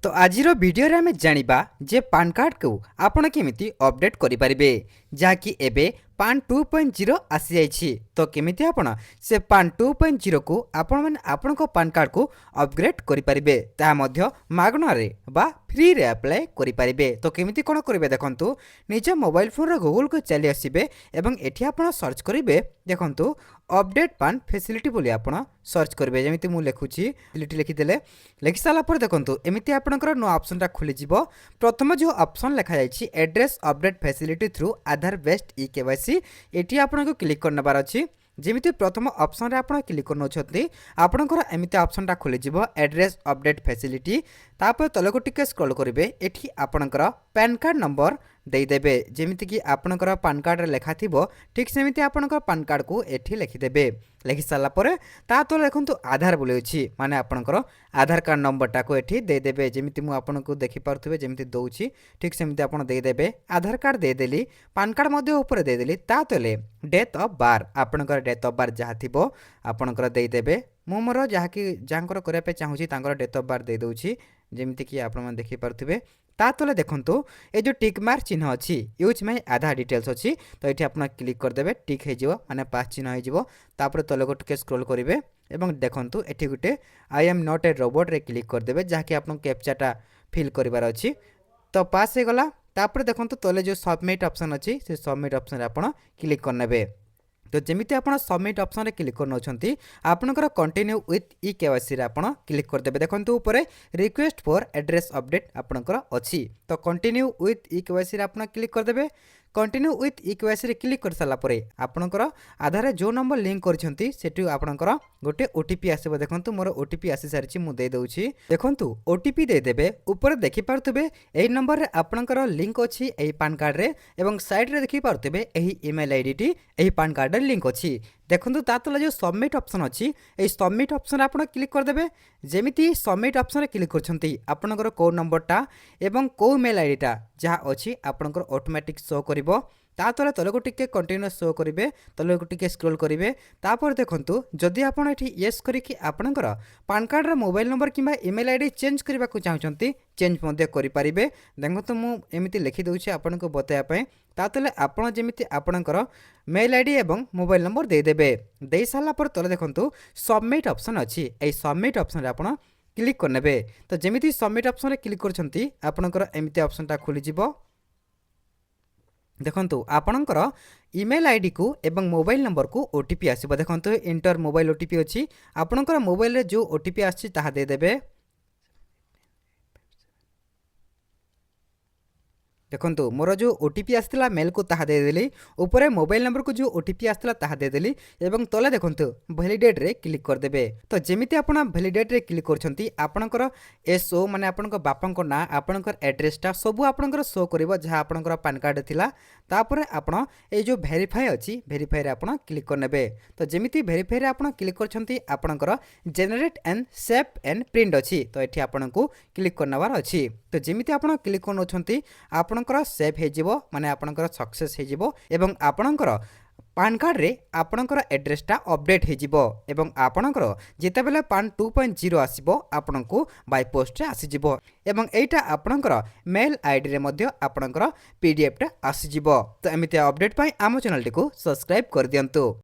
तो आजिर भिडियो आम जाना जे पान कार्ड को आपण केमिति अपडेट करें जहाँकि एबे पान 2.0 आसी जाइछि। तो केमिति आपण से पान 2.0 को आपण माने आपण पान कार्ड को अपग्रेड करें ता मध्य मागणारे बा फ्री रे अप्लाई करें। तो केमिति कोन करेंगे देखंतु निज मोबाइल फोन रो गूगल को चली आसबे एवं एठी आपण सर्च करेंगे देखंतु अपडेट पान फैसिलिटी बोली आपण सर्च करेंगे। जमिति मु लिखुछि फैसिलिटी लिखिदेले लिखि साला पर देखंतु एमिति आपनकर नो ऑप्शन टा खुली जिवो। प्रथम जो ऑप्शन लिखा जाइछि address update facility through Aadhaar based e KYC at आपनको क्लिक करनबार अछि। जेमिति प्रथम ऑप्शन रे आपण क्लिक करनोछथि आपनकर एमिति ऑप्शन टा खुली जिवो एड्रेस अपडेट फैसिलिटी। तापर तलको टिके स्क्रॉल करिवे एठी आपनकर पैन कार्ड नंबर देदेबे जेमिति कि आपनकर पान कार्ड रे लेखा थिबो ठीक सेमिति आपनकर पान कार्ड को एठी लिखिदेबे। लिखि साला परे ता तो देखंतु आधार बोले अछि माने आपनकर आधार कार्ड नंबर टा को एठी देदेबे जेमिति मु आपनको देखि पारथुबे जेमिति दउछि ठीक सेमिति आपण देदेबे। आधार कार्ड देदेली पान कार्ड मध्ये ऊपर देदेली ता तले डेट ऑफ बार आपनकर डेट ऑफ बार जहा थिबो आपनकर देदेबे। मु मोर जहाँकि जहाँकर करिया पे चाहूछि तांकर डेट ऑफ बार दे दउछि जेमिति कि आपण मन देखि पारथुबे। ता तले देखंतु ए जो टिक मार्क चिन्ह अछि यूज माय आधार डिटेल्स अछि तो एठी आपण क्लिक कर देबे टिक हे जिवो माने पास चिन्ह हे जिवो। तापर तले को टिके स्क्रॉल करिवे एवं देखंतु एठी गुटे I am not a robot रे क्लिक कर देबे जहाँकि आपण कैप्चाटा फिल करिवार अछि तो पास हे गला। तापर देखंतु तले जो सबमिट ऑप्शन अछि से सबमिट ऑप्शन रे आपण क्लिक कर नेबे। तो जमिति आपण सबमिट ऑप्शन रे क्लिक करनोछंती आपनकर कंटिन्यू विथ ई केवाईसी रे आपण क्लिक कर देबे। देखंतु ऊपर रिक्वेस्ट फॉर एड्रेस अपडेट आपनकर अछि तो कंटिन्यू विथ ई केवाईसी रे आपण क्लिक कर देबे। कंटिन्यू विथ ई केवाईसी रे क्लिक कर साला परे आपनकर आधार रे जो नंबर लिंक करछंती सेटु आपनकर गोटे ओटीपी आसीबो। देखंतु मोर ओटीपी आसी सारिछि मु दे दउछि देखंतु ओटीपी दे देबे। ऊपर देखि पारथुबे एही नंबर रे आपनकर लिंक अछि एही पान कार्ड रे एवं साइड रे देखि पारथुबे एही ईमेल आईडी टी एही पान कार्ड रे लिंक अछि। देखंतु ता तले जो सबमिट ऑप्शन अछि एही सबमिट ऑप्शन आपण क्लिक कर देबे। जेमिति सबमिट ऑप्शन रे क्लिक करछंती आपनकर को नंबर टा एवं को मेल आईडी टा जहा अछि आपनकर ऑटोमेटिक शो करिवो। ता तले तलको टिके कंटिन्यू शो करिवे तलको टिके स्क्रॉल करिवे। तापर देखंतु जदि आपण एठी यस करिकि आपनकर पान कार्ड रा मोबाइल नंबर किबा ईमेल आईडी चेंज करबा को चाहछंती चेंज मध्ये करि परिबे। देखंतु मु एमिति लिखि दउछि आपनको बताया पय ता तले आपण जेमिति आपनकर मेल आईडी एवं मोबाइल नंबर दे देबे। दे साला पर तले देखंतु सबमिट ऑप्शन अछि ए सबमिट ऑप्शन रे आपण क्लिक करनेबे। तो जेमिति सबमिट ऑप्शन रे क्लिक करछंती आपनकर एमिति ऑप्शन टा खुली जिवो। देखंतु आपनकर ईमेल आईडी को एवं मोबाइल नंबर को ओटीपी आसीबो। देखंतु इंटर मोबाइल ओटीपी अछि आपनकर मोबाइल रे जो ओटीपी आछि ताहा दे देबे। देखंतु मोर जो ओटीपी आसला मेल को ताहा दे देली ऊपर मोबाइल नंबर को जो ओटीपी आसला ताहा दे देली एवं तले देखंतु वैलिडेट रे क्लिक कर देबे। तो जेमिति आपण वैलिडेट रे क्लिक करछंती आपनकर एसओ माने आपनकर बापांकर ना आपनकर एड्रेस टा सब आपनकर शो करबो जहा आपनकर पान कार्ड थिला। तापर आपण ए जो वेरीफाई अछि वेरीफाई रे आपण क्लिक कर नेबे। तो जेमिति वेरीफाई रे आपण क्लिक करछंती आपनकर generate and save and print अछि तो एठी आपनको क्लिक करनवार अछि। तो जेमिति आपण क्लिक करनोछंती आपनकर सेव हे जिवो माने आपनकर सक्सेस हे जिवो एवं आपनकर पान कार्ड रे आपनकर एड्रेस टा अपडेट हे जिवो एवं आपनकर जेते बेले पान 2.0 आसीबो आपनको बाय पोस्ट रे आसी जिवो एवं एटा आपनकर मेल आईडी रे मध्ये आपनकर पीडीएफ टा आसी जिवो। तो एमिति अपडेट पई आम चैनल टिको सब्सक्राइब कर दियंतु।